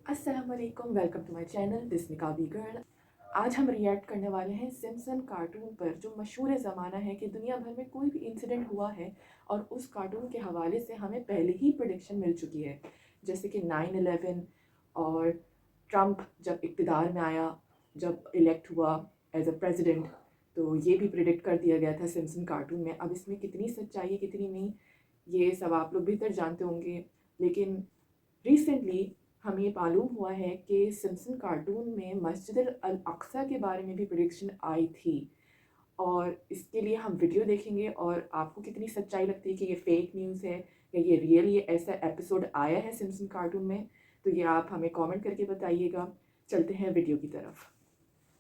अस्सलाम वालेकुम, welcome to my channel this Niqabi girl. आज हम रिएक्ट करने वाले हैं सिम्पसन कार्टून पर, जो मशहूर ज़माना है कि दुनिया भर में कोई भी इंसिडेंट हुआ है और उस कार्टून के हवाले से हमें पहले ही प्रेडिक्शन मिल चुकी है, जैसे कि 9/11 और ट्रंप जब इक़्तिदार में आया, जब इलेक्ट हुआ एज अ प्रेसिडेंट, तो ये भी प्रिडिक्ट कर दिया गया था सिम्पसन कार्टून में। अब इसमें कितनी सच्चाई है कितनी नहीं, ये सब आप लोग बेहतर जानते होंगे, लेकिन रिसेंटली हमें ये मालूम हुआ है कि सिम्पसन कार्टून में मस्जिद अल अक्सा के बारे में भी प्रेडिक्शन आई थी, और इसके लिए हम वीडियो देखेंगे और आपको कितनी सच्चाई लगती है कि ये फेक न्यूज़ है या ये रियल ये ऐसा एपिसोड आया है सिम्पसन कार्टून में, तो ये आप हमें कमेंट करके बताइएगा। चलते हैं वीडियो की तरफ।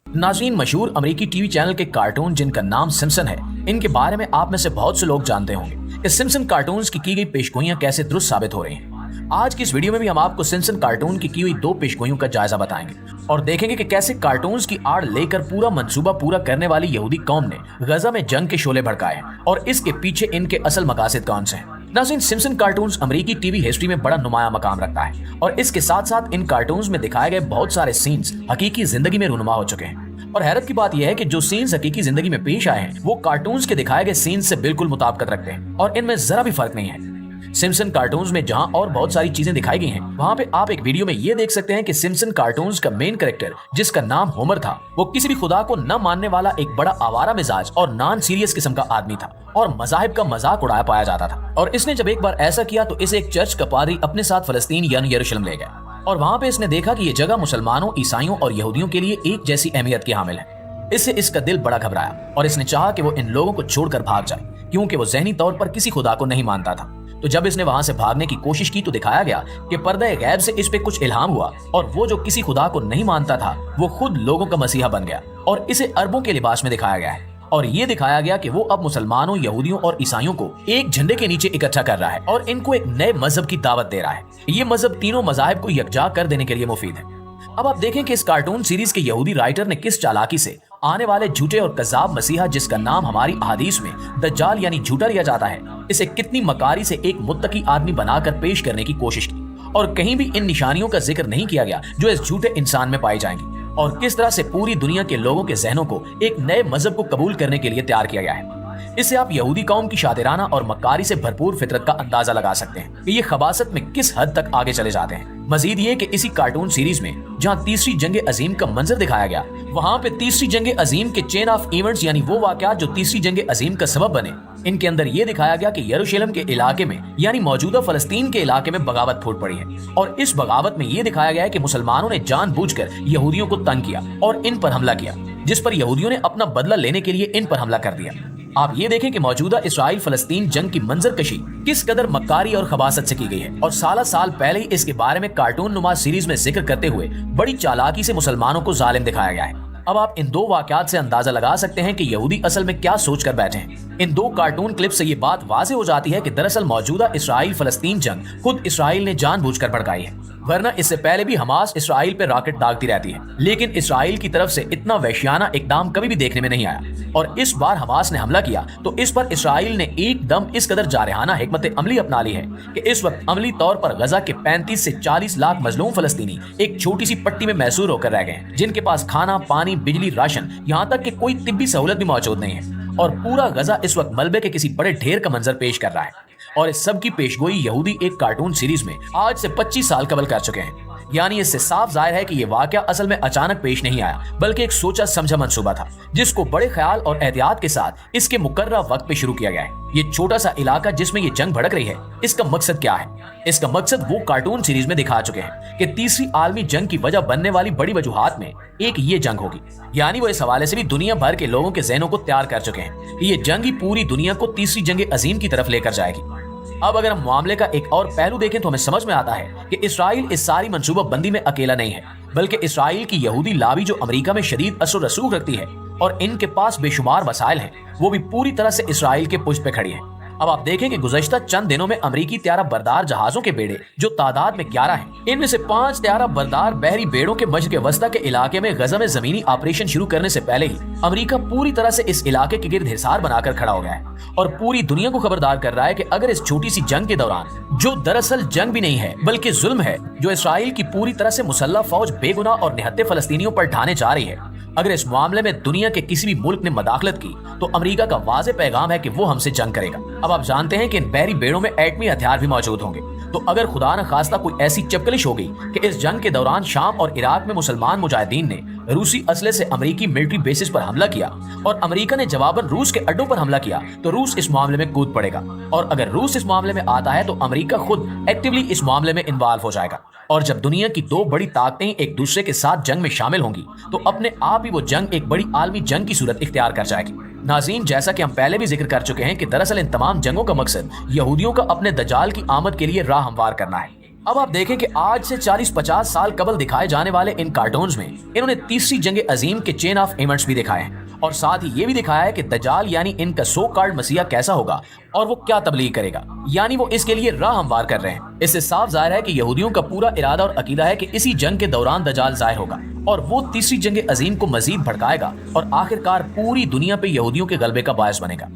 नाज़रीन, मशहूर अमेरिकी टीवी चैनल के कार्टून जिनका नाम सिम्पसन है, इनके बारे में आप में से बहुत से लोग जानते होंगे कि सिम्पसन कार्टून्स की गई पेशगोइयां कैसे दुरुस्त साबित हो रही हैं। आज की इस वीडियो में भी हम आपको सिम्पसन कार्टून की हुई 2 पेशगोइयों का जायजा बताएंगे और देखेंगे कि कैसे कार्टून्स की आड़ लेकर पूरा मंसूबा पूरा करने वाली यहूदी कौम ने गजा में जंग के शोले भड़काए और इसके पीछे इनके असल मकासद कौन से हैं। नाज़रीन, सिम्पसन कार्टून्स अमेरिकी टीवी हिस्ट्री में बड़ा नुमाया मकाम रखता है और इसके साथ साथ इन कार्टून्स में दिखाए गए बहुत सारे सीन्स हकीकी जिंदगी में रूनुमा हो चुके हैं। और हैरत की बात यह है कि जो सीन्स हकीकी जिंदगी में पेश आए हैं वो कार्टून्स के दिखाए गए सीन्स से बिल्कुल मुताबिकत रखते हैं और इनमें जरा भी फर्क नहीं है। सिम्पसन कार्टून्स में जहां और बहुत सारी चीजें दिखाई गई हैं, वहां पे आप एक वीडियो में ये देख सकते हैं कि सिम्पसन कार्टून्स का मेन कैरेक्टर, जिसका नाम होमर था, वो किसी भी खुदा को न मानने वाला एक बड़ा आवारा मिजाज और नॉन सीरियस किस्म का आदमी था और मज़ाहिब का मजाक उड़ाया पाया जाता था। और इसने जब एक बार ऐसा किया तो इसे एक चर्च का पादरी अपने साथ फलस्तीन यानी यरूशलेम ले गया और वहां पे इसने देखा कि ये जगह मुसलमानों, ईसाइयों और यहूदियों के लिए एक जैसी अहमियत की हामिल है। इससे इसका दिल बड़ा घबराया और इसने चाहा कि वो इन लोगों को छोड़कर भाग जाए, क्योंकि वो ज़हनी तौर पर किसी खुदा को नहीं मानता था। तो जब इसने वहां से भागने की कोशिश की तो दिखाया गया कि पर्दे गैब से इस पे कुछ इल्हाम हुआ और वो जो किसी खुदा को नहीं मानता था वो खुद लोगों का मसीहा बन गया और इसे अरबों के लिबास में दिखाया गया है और ये दिखाया गया कि वो अब मुसलमानों, यहूदियों और ईसाइयों को एक झंडे के नीचे इकट्ठा कर रहा है और इनको एक नए मजहब की दावत दे रहा है। ये मजहब तीनों मजाहिब को यकजा कर देने के लिए मुफीद है। अब आप देखें कि इस कार्टून सीरीज के यहूदी राइटर ने किस चालाकी से आने वाले झूठे और कज़ाब मसीहा, जिसका नाम हमारी अहादीस में दज्जाल यानी झूठा लिया जाता है, इसे कितनी मकारी से एक मुत्तकी आदमी बनाकर पेश करने की कोशिश की और कहीं भी इन निशानियों का जिक्र नहीं किया गया जो इस झूठे इंसान में पाई जाएंगी और किस तरह से पूरी दुनिया के लोगों के जहनों को एक नए मजहब को कबूल करने के लिए तैयार किया गया है। इससे आप यहूदी कौम की शातिराना और मक्कारी से भरपूर फितरत का अंदाजा लगा सकते हैं कि ये खबासत में किस हद तक आगे चले जाते हैं। मजीद ये कि इसी कार्टून सीरीज में जहां तीसरी जंग अजीम का मंजर दिखाया गया, वहां पे तीसरी जंग अजीम के चेन ऑफ इवेंट्स यानी वो वाकयात जो तीसरी जंग अजीम का सबब बने, इनके अंदर ये दिखाया गया कि यरूशलेम के इलाके में यानी मौजूदा फलस्तीन के इलाके में बगावत फूट पड़ी है और इस बगावत में ये दिखाया गया है कि मुसलमानों ने जानबूझकर यहूदियों को तंग किया और इन पर हमला किया, जिस पर यहूदियों ने अपना बदला लेने के लिए इन पर हमला कर दिया। आप ये देखें कि मौजूदा इसराइल फलस्तीन जंग की मंजरकशी किस कदर मक्कारी और खबासत से की गई है और साल पहले ही इसके बारे में कार्टून नुमा सीरीज में जिक्र करते हुए बड़ी चालाकी से मुसलमानों को जालिम दिखाया गया है। अब आप इन 2 वाकयात से अंदाजा लगा सकते हैं कि यहूदी असल में क्या सोच कर बैठे हैं। इन 2 कार्टून क्लिप से ये बात वाज़ेह हो जाती है कि दरअसल मौजूदा इसराइल फलस्तीन जंग खुद इसराइल ने जानबूझकर भड़काई है, वरना इससे पहले भी हमास इसराइल पे रॉकेट दागती रहती है, लेकिन इसराइल की तरफ से इतना वहशियाना इकदाम कभी भी देखने में नहीं आया और इस बार हमास ने हमला किया तो इस पर इसराइल ने एकदम इस कदर जारहाना हिकमत अमली अपना ली है कि इस वक्त अमली तौर पर गजा के 35 से 40 लाख मजलूम फलस्तीनी एक छोटी सी पट्टी में महसूर होकर रह गए हैं, जिनके पास खाना, पानी, बिजली, राशन, यहाँ तक कि कोई तिब्बी सहूलत भी मौजूद नहीं है और पूरा गजा इस वक्त मलबे के किसी बड़े ढेर का मंजर पेश कर रहा है। और इस सब की पेशगोई यहूदी एक कार्टून सीरीज में आज से 25 साल कबल कर चुके हैं। यानी इससे साफ जाहिर है कि ये वाकया असल में अचानक पेश नहीं आया, बल्कि एक सोचा समझा मंसूबा था जिसको बड़े ख्याल और एहतियात के साथ इसके मुकर्रर वक्त पे शुरू किया गया है। ये छोटा सा इलाका जिसमें ये जंग भड़क रही है, इसका मकसद क्या है? इसका मकसद वो कार्टून सीरीज में दिखा चुके हैं कि तीसरी आलमी जंग की वजह बनने वाली बड़ी वजूहात में एक ये जंग होगी। यानी वो इस हवाले से भी दुनिया भर के लोगों के जहनों को तैयार कर चुके हैं कि ये जंग ही पूरी दुनिया को तीसरी जंग अजीम की तरफ लेकर जाएगी। अब अगर हम मामले का एक और पहलू देखें तो हमें समझ में आता है कि इसराइल इस सारी मंसूबा बंदी में अकेला नहीं है, बल्कि इसराइल की यहूदी लाबी जो अमेरिका में शदीद असर रसूख रखती है और इनके पास बेशुमार वसाइल हैं, वो भी पूरी तरह से इसराइल के पुष्ट पे खड़ी है अब आप देखें कि गुज़श्ता चंद दिनों में अमेरिकी त्यारा बरदार जहाजों के बेड़े, जो तादाद में 11 हैं, इनमें से 5 त्यारा बरदार बहरी बेड़ों के मशरिक़ वस्ता के इलाके में गज़ा में ज़मीनी ऑपरेशन शुरू करने से पहले ही अमेरिका पूरी तरह से इस इलाके के गिर्द हिसार बनाकर खड़ा हो गया है और पूरी दुनिया को खबरदार कर रहा है कि अगर इस छोटी सी जंग के दौरान, जो दरअसल जंग भी नहीं है बल्कि जुल्म है, जो इसराइल की पूरी तरह से मुसल्लह फौज बेगुनाह और निहत्थे फलस्तीनियों पर ढाने जा रही है, अगर इस मामले में दुनिया के किसी भी मुल्क ने मदाखलत की तो अमेरिका का वाज़े पैगाम है कि वो हमसे जंग करेगा। अब आप जानते हैं कि इन बहरी बेड़ों में एटमी हथियार भी मौजूद होंगे, तो अगर खुदा न खास्ता कोई ऐसी चपकलिश हो गई कि इस जंग के दौरान शाम और इराक में मुसलमान मुजाहिदीन ने रूसी असले से अमेरिकी मिलिट्री बेसिस पर हमला किया और अमेरिका ने जवाबन रूस के अड्डों पर हमला किया, तो रूस इस मामले में कूद पड़ेगा। और अगर रूस इस मामले में आता है तो अमेरिका खुद एक्टिवली इस मामले में इन्वॉल्व हो जाएगा। और जब दुनिया की दो बड़ी ताकतें एक दूसरे के साथ जंग में शामिल होंगी तो अपने आप ही वो जंग एक बड़ी आलमी जंग की सूरत इख्तियार कर जाएगी। नाज़रीन, जैसा कि हम पहले भी जिक्र कर चुके हैं कि दरअसल इन तमाम जंगों का मकसद यहूदियों का अपने दज्जाल की आमद के लिए राह हमवार करना है। अब आप देखें कि आज से 40-50 साल कबल दिखाए जाने वाले इन कार्टून्स में इन्होंने तीसरी जंग अजीम के चेन ऑफ इवेंट्स भी दिखाए हैं और साथ ही ये भी दिखाया है कि दज्जाल यानी इनका सो कॉल्ड मसीहा कैसा होगा और वो क्या तबलीग करेगा, यानी वो इसके लिए राह हमवार कर रहे हैं। इससे साफ जाहिर है कि यहूदियों का पूरा इरादा और अकीदा है कि इसी जंग के दौरान दज्जाल ज़ाहिर होगा और वो तीसरी जंग अजीम को मजीद भड़काएगा और आखिरकार पूरी दुनिया पे यहूदियों के गलबे का बायस बनेगा।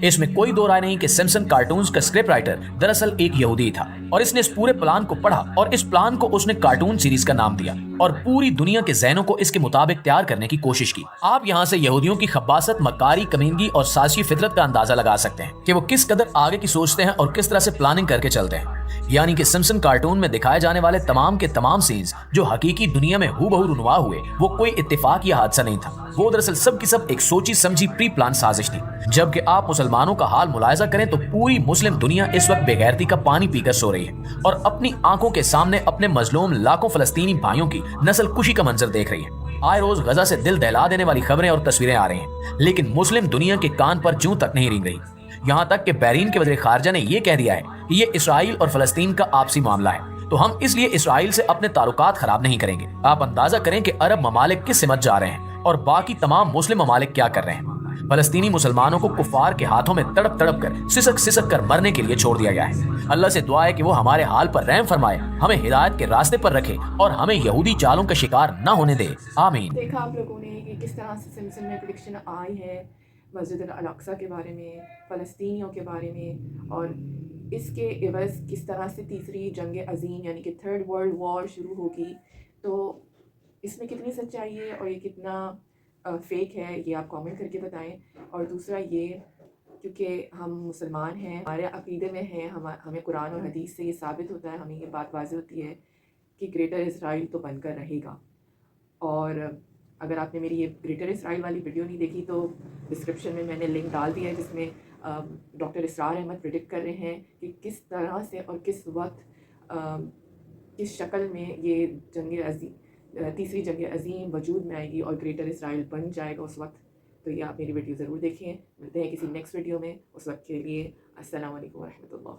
इसमें कोई दो राय नहीं कि सिम्पसन कार्टून्स का स्क्रिप्ट राइटर दरअसल एक यहूदी था और इसने इस पूरे प्लान को पढ़ा और इस प्लान को उसने कार्टून सीरीज का नाम दिया और पूरी दुनिया के ज़हनों को इसके मुताबिक तैयार करने की कोशिश की। आप यहाँ से यहूदियों की खब्बासत, मकारी, कमीनगी और साजिशी फितरत का अंदाजा लगा सकते हैं कि वो किस कदर आगे की सोचते हैं और किस तरह से प्लानिंग करके चलते हैं। यानी कि सिम्पसन कार्टून में दिखाए जाने वाले तमाम के तमाम सीन्स जो हकीकी दुनिया में हूबहू रुनवा हुए, वो कोई इत्तेफाक या हादसा नहीं था, वो दरअसल सब की सब एक सोची समझी प्री प्लान साजिश थी। जबकि आप मुसलमानों का हाल मुलायजा करें तो पूरी मुस्लिम दुनिया इस वक्त बेगैरती का पानी पीकर सो रही है और अपनी आंखों के सामने अपने मजलूम लाखों फलस्तीनी भाइयों की नस्ल कुशी का मंजर देख रही है। आए रोज गजा से दिल दहला देने वाली खबरें और तस्वीरें आ रही हैं, लेकिन मुस्लिम दुनिया के कान पर जूं तक नहीं रेंग रही। यहाँ तक कि बहरीन के वज़ीर खारजा ने यह कह दिया है कि ये इसराइल और फलस्तीन का आपसी मामला है, तो हम इसलिए इसराइल से अपने ताल्लुकात खराब नहीं करेंगे। आप अंदाजा करें कि अरब ममालिक किस सिमत जा रहे हैं और बाकी तमाम मुस्लिम ममालिक क्या कर रहे हैं। फलस्तीनी मुसलमानों को कुफार के हाथों में तड़प तड़प कर, सिसक सिसक कर मरने के लिए छोड़ दिया गया है। अल्लाह से दुआ है कि वो हमारे हाल पर रहम फरमाए, हमें हिदायत के रास्ते पर रखे और हमें यहूदी चालों का शिकार न होने दे। आमीन। देखा आप लोगों ने कि किस तरह से सिम्पसन में प्रेडिक्शन आई है मस्जिद अल-अक्सा के बारे में, फ़लस्तीनियों के बारे में, और इसके एवज़ किस तरह से तीसरी जंग अज़ीम यानी कि थर्ड वर्ल्ड वॉर शुरू होगी। तो इसमें कितनी सच्चाई है और ये कितना फेक है, ये आप कमेंट करके बताएं। और दूसरा ये, क्योंकि हम मुसलमान हैं, हमारे अक़ीदे में है, हमें कुरान और हदीस से ये साबित होता है, हमें ये बात वाज़ेह होती है कि ग्रेटर इसराइल तो बनकर रहेगा। और अगर आपने मेरी ये ग्रेटर इसराइल वाली वीडियो नहीं देखी तो डिस्क्रिप्शन में मैंने लिंक डाल दिया है, जिसमें डॉक्टर इसरार अहमद प्रेडिक्ट कर रहे हैं कि किस तरह से और किस वक्त किस शक्ल में ये तीसरी जंग अज़ीम वजूद में आएगी और ग्रेटर इसराइल बन जाएगा उस वक्त। तो ये आप मेरी वीडियो ज़रूर देखें। मिलते हैं किसी नेक्स्ट वीडियो में, उस वक्त के लिए अस्सलाम वालेकुम व रहमतुल्लाह।